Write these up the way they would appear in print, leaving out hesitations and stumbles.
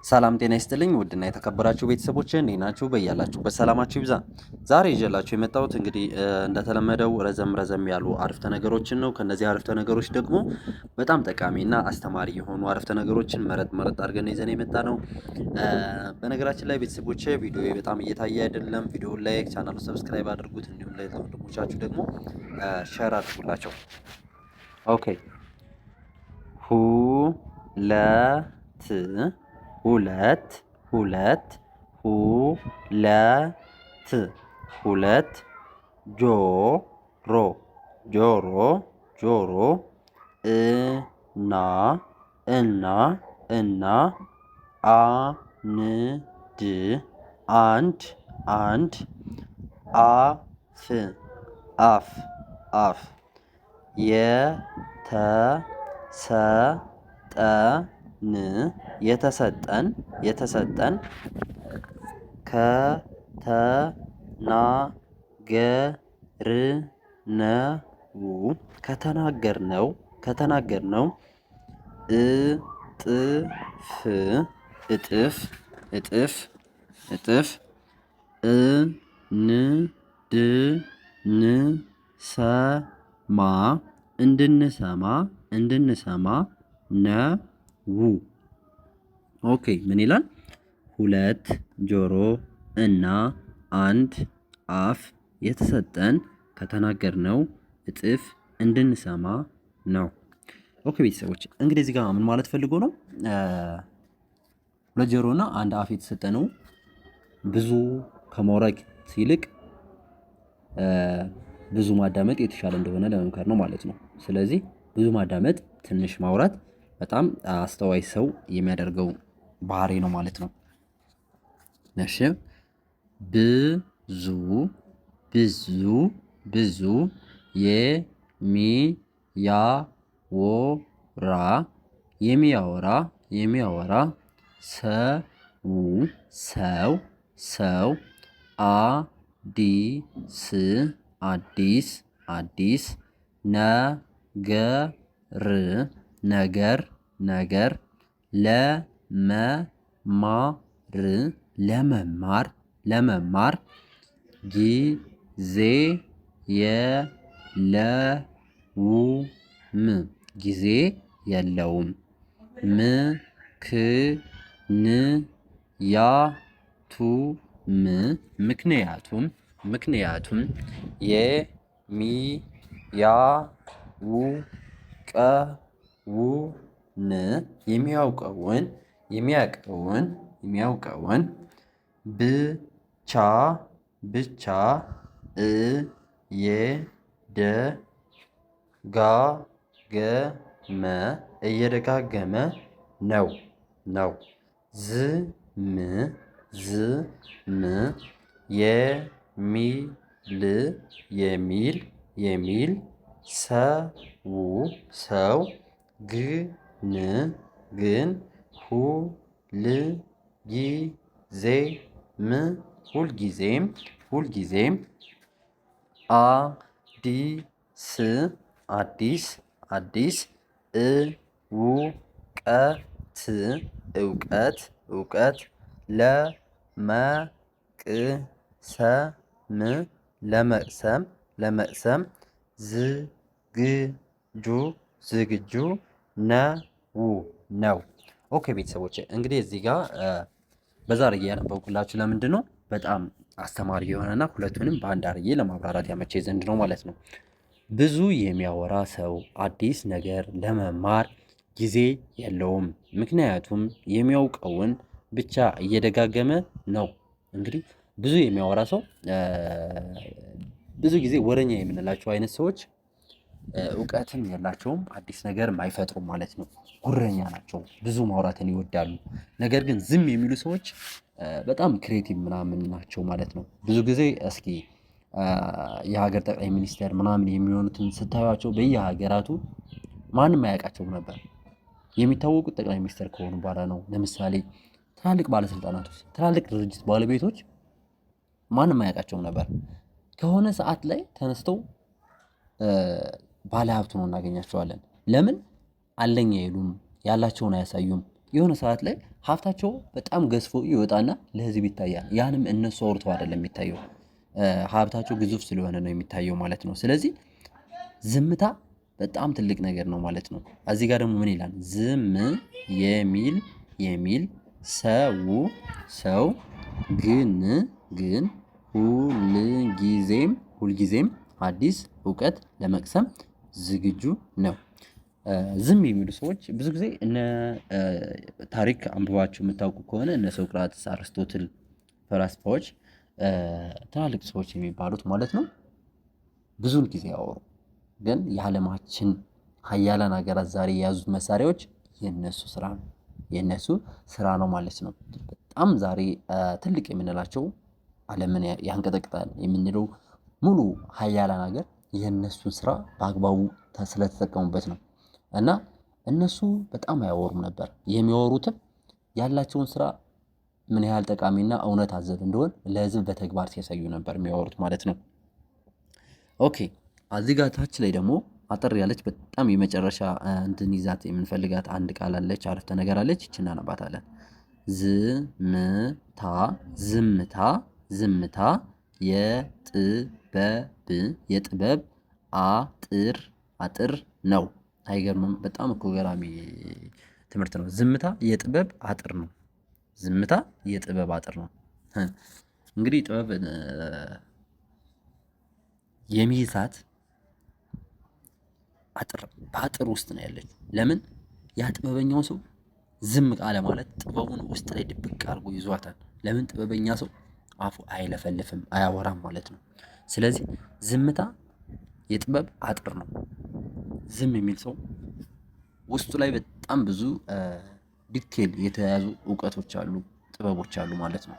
ሰላም ጤና ይስጥልኝ ውድና የተከበራችሁ ቤተሰቦች እንዴት ናችሁ? በያላችሁበት ሰላማችሁ ይብዛ። ዛሬ ይዤላችሁ የመጣሁት እንግዲህ እንደተለመደው ረዘም ያሉ አረፍተ ነገሮችን ነው። ከነዚህ አረፍተ ነገሮች ደግሞ በጣም ጠቃሚና አስተማሪ የሆኑ አረፍተ ነገሮችን መረጥ አድርገን ይዘን የመጣ ነው። በነገራችን ላይ ቤተሰቦች ቪዲዮ በጣም እየታየ አይደለም። ቪዲዮውን ላይክ፣ ቻናሉ ሰብስክራይብ አድርጉት። እንዲሁም ለወንድሞቻችሁ ደግሞ ሼር አድርጉላቸው። ኦኬ ሁለት ሁለት ሁለት ሁለት ሁለት ጆሮ ጆሮ ጆሮ እና አንድ አፍ አፍ የተሰጠን ከተናገርነው እጥፍ እንድንሰማ ነው። ኦኬ ምን ይላል? ሁለት ጆሮ እና አንድ አፍ የተሰጠን ከተናገርነው እጥፍ እንድንሰማ ነው። ኦኬ ቤተሰቦች እንግዲህ እዚህ ጋር ምን ማለት ፈልጎ ነው? ሁለት ጆሮ እና አንድ አፍ የተሰጠነው ብዙ ከማውራት ይልቅ ብዙ ማዳመጥ የተሻለ እንደሆነ ለመምከር ነው ማለት ነው። ስለዚህ ብዙ ማዳመጥ ትንሽ ማውራት በጣም አስተዋይ ሰው የሚያደርገው ባህሪ ነው ማለት ነው። እሺ ብዙ የሚያወራ ሰው አዲስ ነገር ለመማር ጊዜ የለውም። ምክንያቱም የሚያውቀውን ብቻ እየደጋገመ ነው። ዝም የሚል ሰው ግን ሁልጊዜም አዲስ እውቀት ለመቅሰም ዝግጁ ነው። ኦኬ ቤተሰቦች እንግዲህ እዚህ ጋር በዛ አድርጌ ያነበብኩላችሁ ለምንድን ነው? በጣም አስተማሪ የሆነና ሁለቱንም በአንድ አድርጌ ለማብራራት ያመቼ ዘንድ ነው ማለት ነው። ብዙ የሚያወራ ሰው አዲስ ነገር ለመማር ጊዜ የለውም። ምክንያቱም የሚያውቀውን ብቻ እየደጋገመ ነው። እንግዲህ ብዙ የሚያወራ ሰው ብዙ ጊዜ ወረኛ የምንላቸው አይነት ሰዎች እውቀትም የላቸውም፣ አዲስ ነገርም አይፈጥሩም ማለት ነው። ጉረኛ ናቸው፣ ብዙ ማውራትን ይወዳሉ። ነገር ግን ዝም የሚሉ ሰዎች በጣም ክሬቲቭ ምናምን ናቸው ማለት ነው። ብዙ ጊዜ እስኪ የሀገር ጠቅላይ ሚኒስተር ምናምን የሚሆኑትን ስታዩቸው በየሀገራቱ ማንም አያውቃቸውም ነበር። የሚታወቁት ጠቅላይ ሚኒስተር ከሆኑ በኋላ ነው። ለምሳሌ ትላልቅ ባለስልጣናቶች፣ ትላልቅ ድርጅት ባለቤቶች ማንም አያውቃቸውም ነበር። ከሆነ ሰዓት ላይ ተነስተው ባለሀብት ነው እናገኛቸዋለን። ለምን? አለኝ አይሉም፣ ያላቸውን አያሳዩም። የሆነ ሰዓት ላይ ሀብታቸው በጣም ገዝፎ ይወጣና ለህዝብ ይታያል። ያንም እነሱ አውርተው አይደለም የሚታየው፣ ሀብታቸው ግዙፍ ስለሆነ ነው የሚታየው ማለት ነው። ስለዚህ ዝምታ በጣም ትልቅ ነገር ነው ማለት ነው። እዚህ ጋር ደግሞ ምን ይላል? ዝም የሚል ሰው ግን ሁልጊዜም አዲስ እውቀት ለመቅሰም ዝግጁ ነው። ዝም የሚሉ ሰዎች ብዙ ጊዜ እነ ታሪክ አንብባችሁ የምታውቁ ከሆነ እነ ሶቅራጥስ፣ አርስቶትል ፈላስፋዎች ትላልቅ ሰዎች የሚባሉት ማለት ነው ብዙውን ጊዜ ያወሩ፣ ግን የዓለማችን ሀያላን ሀገራት ዛሬ የያዙት መሳሪያዎች የነሱ ስራ ነው ማለት ነው። በጣም ዛሬ ትልቅ የምንላቸው ዓለምን ያንቀጠቅጣል የምንለው ሙሉ ሀያላን ሀገር የነሱን ስራ በአግባቡ ስለተጠቀሙበት ነው። እና እነሱ በጣም አያወሩም ነበር። የሚያወሩትም ያላቸውን ስራ ምን ያህል ጠቃሚና እውነት አዘል እንደሆን ለህዝብ በተግባር ሲያሳዩ ነበር የሚያወሩት ማለት ነው። ኦኬ እዚህ ጋር ታች ላይ ደግሞ አጠር ያለች በጣም የመጨረሻ እንትን ይዛት የምንፈልጋት አንድ ቃል አለች፣ አረፍተ ነገር አለች። ይቺን እናነባታለን። ዝምታ የጥበብ አጥር ነው። አይገርምም? በጣም እኮ ገራሚ ትምህርት ነው። ዝምታ የጥበብ አጥር ነው። እንግዲህ ጥበብ የሚይዛት በአጥር ውስጥ ነው ያለችው። ለምን? ያ ጥበበኛው ሰው ዝም ቃለ ማለት ጥበቡን ውስጥ ላይ ድብቅ አድርጎ ይዟታል። ለምን? ጥበበኛ ሰው አፉ አይለፈልፍም፣ አያወራም ማለት ነው። ስለዚህ ዝምታ የጥበብ አጥር ነው። ዝም የሚል ሰው ውስጡ ላይ በጣም ብዙ ዲቴል የተያዙ እውቀቶች አሉ፣ ጥበቦች አሉ ማለት ነው።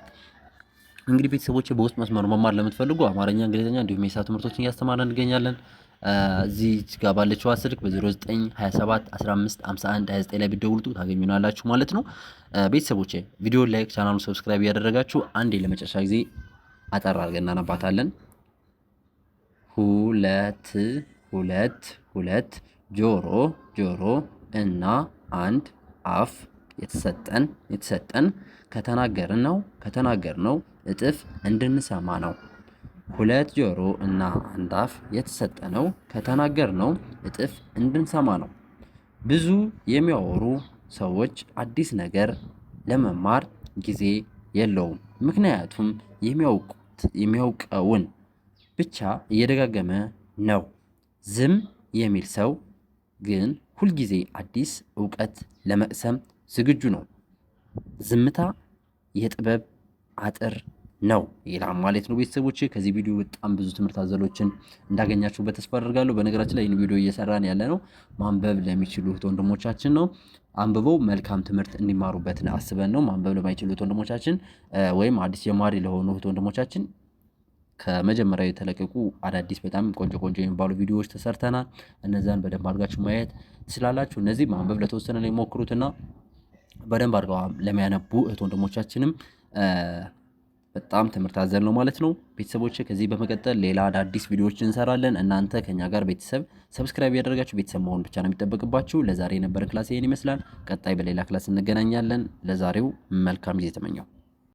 እንግዲህ ቤተሰቦች በውስጥ መስመር መማር ለምትፈልጉ አማርኛ፣ እንግሊዝኛ እንዲሁም የሂሳብ ትምህርቶችን እያስተማረን እንገኛለን። እዚህ ጋር ባለችው ስልክ በ0927 15 51 29 ላይ ብትደውሉ ታገኙናላችሁ ማለት ነው። ቤተሰቦቼ ቪዲዮ ላይክ፣ ቻናሉን ሰብስክራይብ እያደረጋችሁ አንዴ ለመጨረሻ ጊዜ አጠር አድርገን እናነባታለን። ሁለት ጆሮ እና አንድ አፍ የተሰጠን ከተናገርነው እጥፍ እንድንሰማ ነው። ሁለት ጆሮ እና አንድ አፍ የተሰጠነው ከተናገርነው እጥፍ እንድንሰማ ነው። ብዙ የሚያወሩ ሰዎች አዲስ ነገር ለመማር ጊዜ የለውም። ምክንያቱም የሚያውቀውን ብቻ እየደጋገመ ነው። ዝም የሚል ሰው ግን ሁልጊዜ አዲስ እውቀት ለመቅሰም ዝግጁ ነው። ዝምታ የጥበብ አጥር ነው ይላል ማለት ነው። ቤተሰቦች ከዚህ ቪዲዮ በጣም ብዙ ትምህርት አዘሎችን እንዳገኛችሁበት ተስፋ አደርጋለሁ። በነገራችን ላይ ይህን ቪዲዮ እየሰራን ያለ ነው ማንበብ ለሚችሉ እህት ወንድሞቻችን ነው። አንብበው መልካም ትምህርት እንዲማሩበት አስበን ነው። ማንበብ ለማይችሉ እህት ወንድሞቻችን ወይም አዲስ ጀማሪ ለሆኑ እህት ወንድሞቻችን ከመጀመሪያ የተለቀቁ አዳዲስ በጣም ቆንጆ የሚባሉ ቪዲዮዎች ተሰርተናል። እነዛን በደንብ አድርጋችሁ ማየት ትችላላችሁ። እነዚህ ማንበብ ለተወሰነ ላይ ሞክሩትና በደንብ አድርገው ለሚያነቡ እህት ወንድሞቻችንም በጣም ትምህርት አዘል ነው ማለት ነው። ቤተሰቦች ከዚህ በመቀጠል ሌላ አዳዲስ ቪዲዮዎችን እንሰራለን። እናንተ ከኛ ጋር ሰብስክራይብ ያደረጋችሁ ቤተሰብ መሆን ብቻ ነው የሚጠበቅባችሁ። ለዛሬ የነበረ ክላስ ይሄን ይመስላል። ቀጣይ በሌላ ክላስ እንገናኛለን። ለዛሬው መልካም ጊዜ ተመኘው።